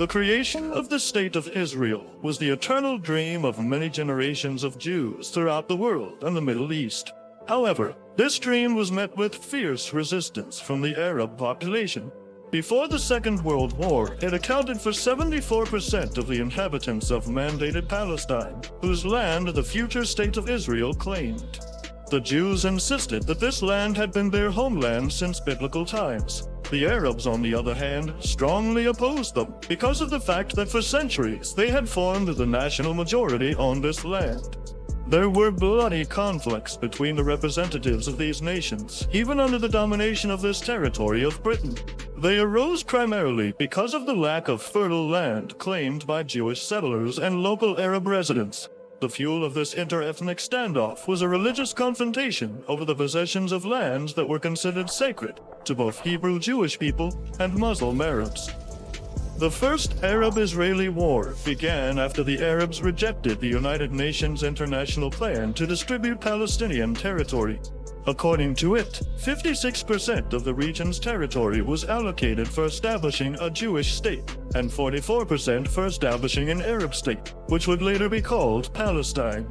The creation of the State of Israel was the eternal dream of many generations of Jews throughout the world and the Middle East. However, this dream was met with fierce resistance from the Arab population. Before the Second World War, it accounted for 74% of the inhabitants of mandated Palestine, whose land the future State of Israel claimed. The Jews insisted that this land had been their homeland since biblical times. The Arabs, on the other hand, strongly opposed them because of the fact that for centuries they had formed the national majority on this land. There were bloody conflicts between the representatives of these nations, even under the domination of this territory of Britain. They arose primarily because of the lack of fertile land claimed by Jewish settlers and local Arab residents. The fuel of this inter-ethnic standoff was a religious confrontation over the possessions of lands that were considered sacred to both Hebrew Jewish people and Muslim Arabs. The First Arab-Israeli War began after the Arabs rejected the United Nations International Plan to distribute Palestinian territory. According to it, 56% of the region's territory was allocated for establishing a Jewish state, and 44% for establishing an Arab state, which would later be called Palestine.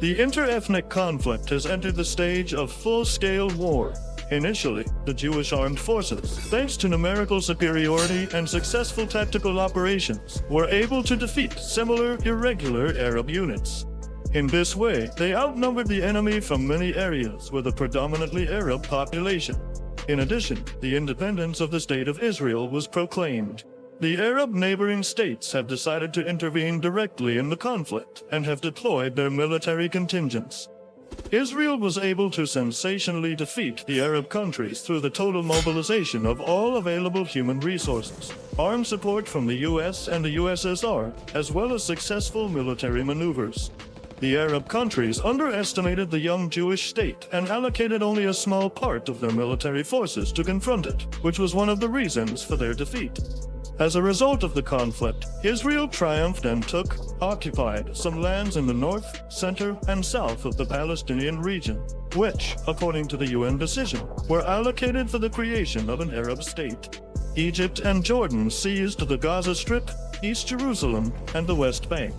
The inter-ethnic conflict has entered the stage of full-scale war. Initially, the Jewish armed forces, thanks to numerical superiority and successful tactical operations, were able to defeat similar irregular Arab units. In this way, they outnumbered the enemy from many areas with a predominantly Arab population. In addition, the independence of the State of Israel was proclaimed. The Arab neighboring states have decided to intervene directly in the conflict and have deployed their military contingents. Israel was able to sensationally defeat the Arab countries through the total mobilization of all available human resources, armed support from the US and the USSR, as well as successful military maneuvers. The Arab countries underestimated the young Jewish state and allocated only a small part of their military forces to confront it, which was one of the reasons for their defeat. As a result of the conflict, Israel triumphed and occupied some lands in the north, center, and south of the Palestinian region, which, according to the UN decision, were allocated for the creation of an Arab state. Egypt and Jordan seized the Gaza Strip, East Jerusalem, and the West Bank.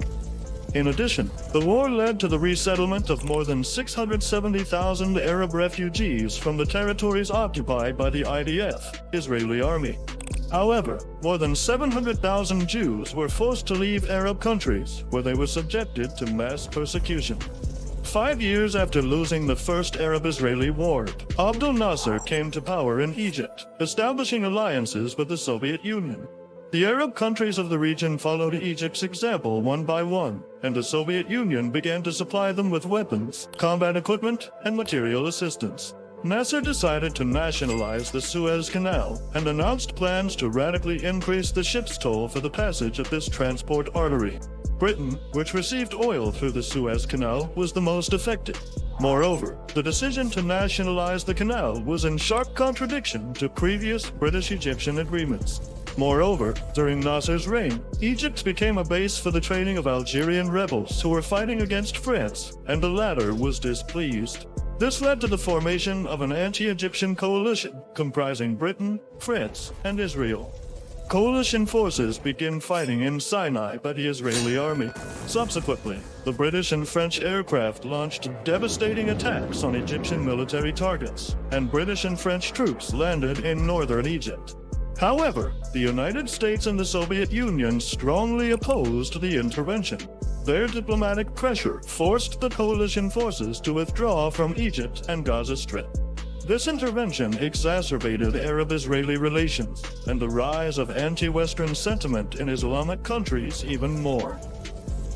In addition, the war led to the resettlement of more than 670,000 Arab refugees from the territories occupied by the IDF, Israeli army. However, more than 700,000 Jews were forced to leave Arab countries, where they were subjected to mass persecution. 5 years after losing the First Arab-Israeli War, Abdel Nasser came to power in Egypt, establishing alliances with the Soviet Union. The Arab countries of the region followed Egypt's example one by one, and the Soviet Union began to supply them with weapons, combat equipment, and material assistance. Nasser decided to nationalize the Suez Canal and announced plans to radically increase the ship's toll for the passage of this transport artery. Britain, which received oil through the Suez Canal, was the most affected. Moreover, the decision to nationalize the canal was in sharp contradiction to previous British-Egyptian agreements. Moreover, during Nasser's reign, Egypt became a base for the training of Algerian rebels who were fighting against France, and the latter was displeased. This led to the formation of an anti-Egyptian coalition comprising Britain, France, and Israel. Coalition forces began fighting in Sinai by the Israeli army. Subsequently, the British and French aircraft launched devastating attacks on Egyptian military targets, and British and French troops landed in northern Egypt. However, the United States and the Soviet Union strongly opposed the intervention. Their diplomatic pressure forced the coalition forces to withdraw from Egypt and Gaza Strip. This intervention exacerbated Arab-Israeli relations and the rise of anti-Western sentiment in Islamic countries even more.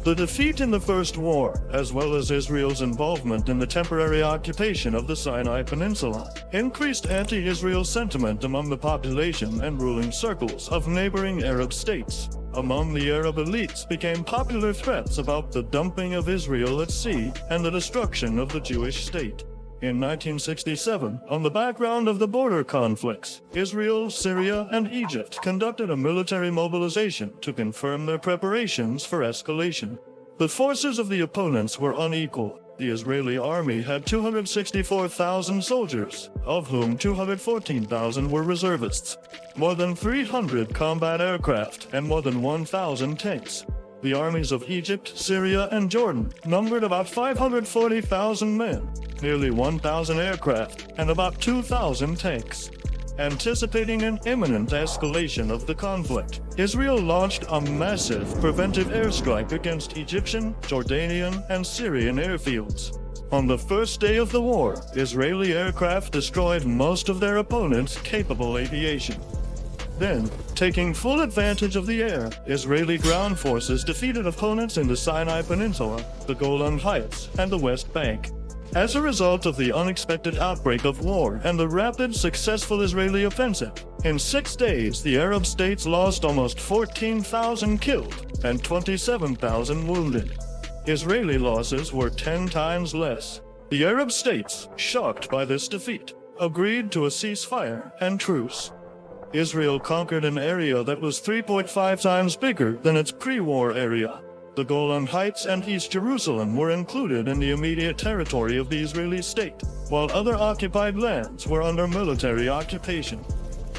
The defeat in the First War, as well as Israel's involvement in the temporary occupation of the Sinai Peninsula, increased anti-Israel sentiment among the population and ruling circles of neighboring Arab states. Among the Arab elites became popular threats about the dumping of Israel at sea and the destruction of the Jewish state. In 1967, on the background of the border conflicts, Israel, Syria, and Egypt conducted a military mobilization to confirm their preparations for escalation. The forces of the opponents were unequal, the Israeli army had 264,000 soldiers, of whom 214,000 were reservists, more than 300 combat aircraft, and more than 1,000 tanks. The armies of Egypt, Syria, and Jordan numbered about 540,000 men, nearly 1,000 aircraft, and about 2,000 tanks. Anticipating an imminent escalation of the conflict, Israel launched a massive preventive airstrike against Egyptian, Jordanian, and Syrian airfields. On the first day of the war, Israeli aircraft destroyed most of their opponents' capable aviation. Then, taking full advantage of the air, Israeli ground forces defeated opponents in the Sinai Peninsula, the Golan Heights, and the West Bank. As a result of the unexpected outbreak of war and the rapid, successful Israeli offensive, in 6 days the Arab states lost almost 14,000 killed and 27,000 wounded. Israeli losses were 10 times less. The Arab states, shocked by this defeat, agreed to a ceasefire and truce. Israel conquered an area that was 3.5 times bigger than its pre-war area. The Golan Heights and East Jerusalem were included in the immediate territory of the Israeli state, while other occupied lands were under military occupation.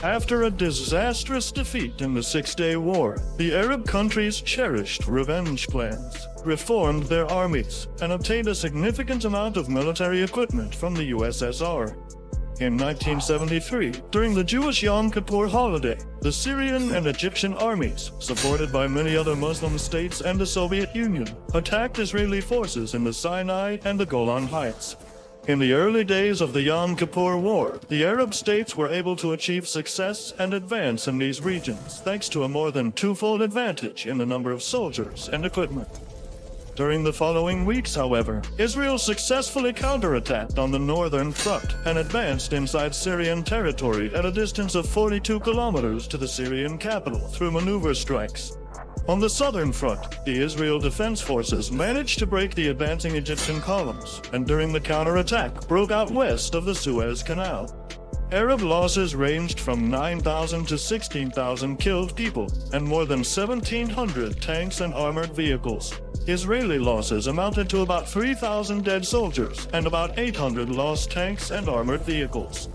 After a disastrous defeat in the Six-Day War, the Arab countries cherished revenge plans, reformed their armies, and obtained a significant amount of military equipment from the USSR. In 1973, during the Jewish Yom Kippur holiday, the Syrian and Egyptian armies, supported by many other Muslim states and the Soviet Union, attacked Israeli forces in the Sinai and the Golan Heights. In the early days of the Yom Kippur War, the Arab states were able to achieve success and advance in these regions thanks to a more than twofold advantage in the number of soldiers and equipment. During the following weeks, however, Israel successfully counterattacked on the northern front and advanced inside Syrian territory at a distance of 42 kilometers to the Syrian capital through maneuver strikes. On the southern front, the Israel Defense Forces managed to break the advancing Egyptian columns, and during the counterattack broke out west of the Suez Canal. Arab losses ranged from 9,000 to 16,000 killed people and more than 1,700 tanks and armored vehicles. Israeli losses amounted to about 3,000 dead soldiers and about 800 lost tanks and armored vehicles.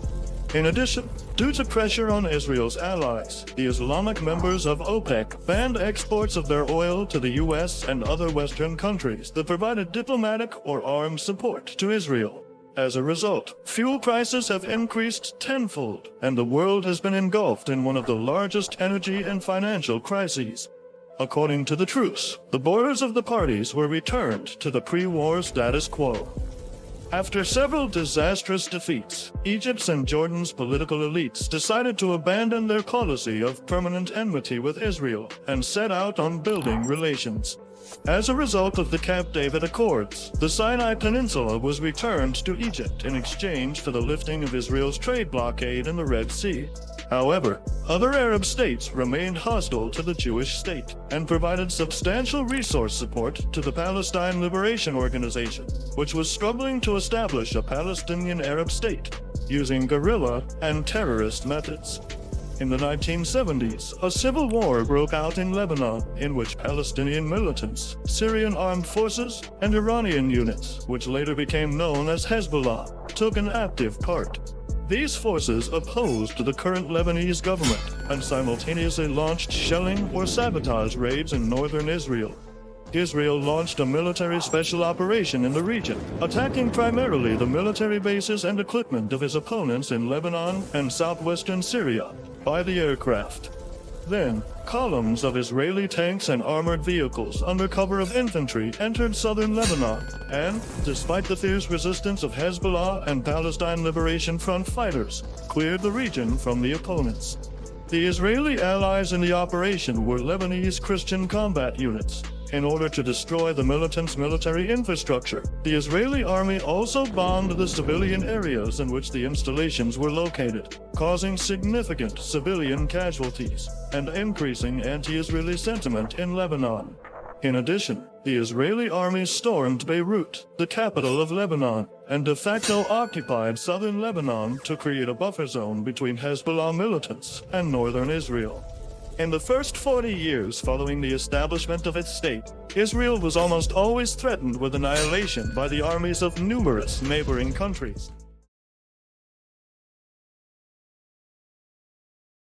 In addition, due to pressure on Israel's allies, the Islamic members of OPEC banned exports of their oil to the U.S. and other Western countries that provided diplomatic or armed support to Israel. As a result, fuel prices have increased tenfold, and the world has been engulfed in one of the largest energy and financial crises. According to the truce, the borders of the parties were returned to the pre-war status quo. After several disastrous defeats, Egypt's and Jordan's political elites decided to abandon their policy of permanent enmity with Israel and set out on building relations. As a result of the Camp David Accords, the Sinai Peninsula was returned to Egypt in exchange for the lifting of Israel's trade blockade in the Red Sea. However, other Arab states remained hostile to the Jewish state and provided substantial resource support to the Palestine Liberation Organization, which was struggling to establish a Palestinian Arab state using guerrilla and terrorist methods. In the 1970s, a civil war broke out in Lebanon in which Palestinian militants, Syrian armed forces, and Iranian units, which later became known as Hezbollah, took an active part. These forces opposed the current Lebanese government and simultaneously launched shelling or sabotage raids in northern Israel. Israel launched a military special operation in the region, attacking primarily the military bases and equipment of his opponents in Lebanon and southwestern Syria by the aircraft. Then, columns of Israeli tanks and armored vehicles under cover of infantry entered southern Lebanon and, despite the fierce resistance of Hezbollah and Palestine Liberation Front fighters, cleared the region from the opponents. The Israeli allies in the operation were Lebanese Christian combat units. In order to destroy the militants' military infrastructure, the Israeli army also bombed the civilian areas in which the installations were located, causing significant civilian casualties and increasing anti-Israeli sentiment in Lebanon. In addition, the Israeli army stormed Beirut, the capital of Lebanon, and de facto occupied southern Lebanon to create a buffer zone between Hezbollah militants and northern Israel. In the first 40 years following the establishment of its state, Israel was almost always threatened with annihilation by the armies of numerous neighboring countries.